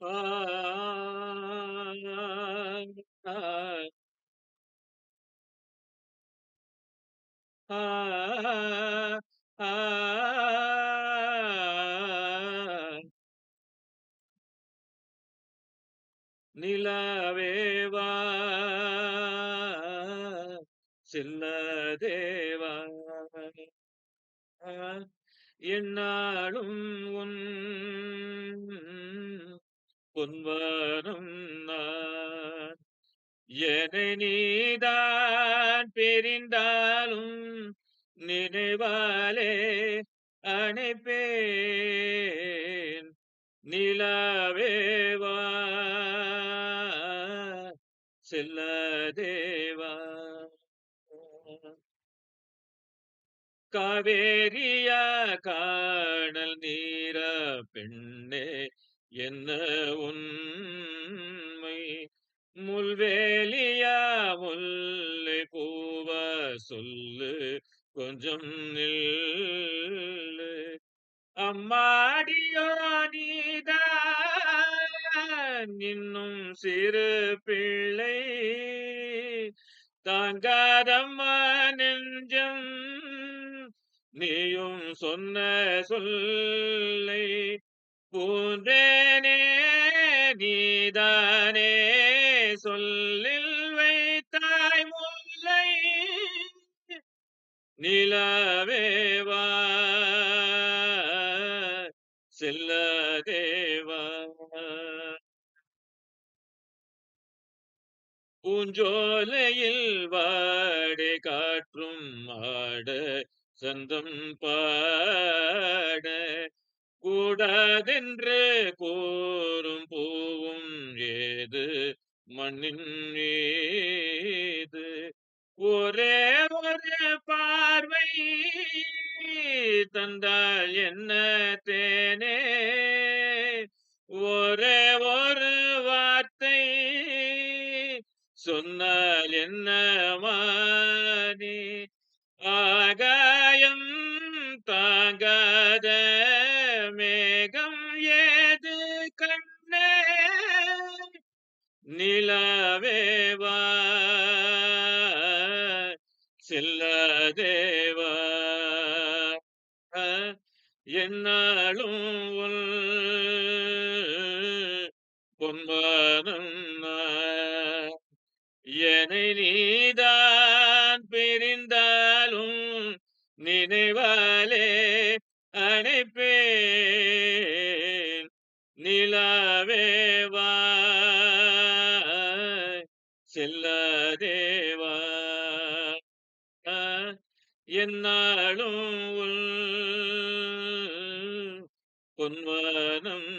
ஆ ஆ ஆ ஆ நிலவேவா சின்ன தேவா என்னாலும் உன் பொன்வனம் நான் என்னை நீதான் பிரிந்தாலும் நினைவாலே அணைப்பேன் நிலவேவா செல்ல தேவா காவேரியா காணல் நீர பெண்ணே என்ன உண்மை முள்வேலியா முல்லை பூவ சொல்லு கொஞ்சம் நில்லு அம்மாடியோ நீதான் இன்னும் சிறு பிள்ளை தாங்காதம்மா நெஞ்சம் நீயும் சொன்ன சொல்லை பூந்தேனே நீதானே சொல்லில் வைத்தாய் முல்லை நிலவேவா செல்ல தேவா பூஞ்சோலையில் வாடை காற்றும் ஆட சந்தம் பாட கூடாதென்று கூறும் பூவும் ஏது மண்ணின் மீது ஒரே ஒரு பார்வை தந்தால் என்ன தேனே ஒரே ஒரு வார்த்தை சொன்னால் என்ன மானே ஆகாயம் தாங்காத மேகம் ஏது கண்ணே நிலவேவா செல்லதேவா என்னாலும் உன் பொன்வானம் நான். என்னை நீதான் பிரிந்தாலும் நினைவாலே அணைப்பேன் நிலாவேவா செல்லதேவா என்னாலும் உன் பொன்வனம்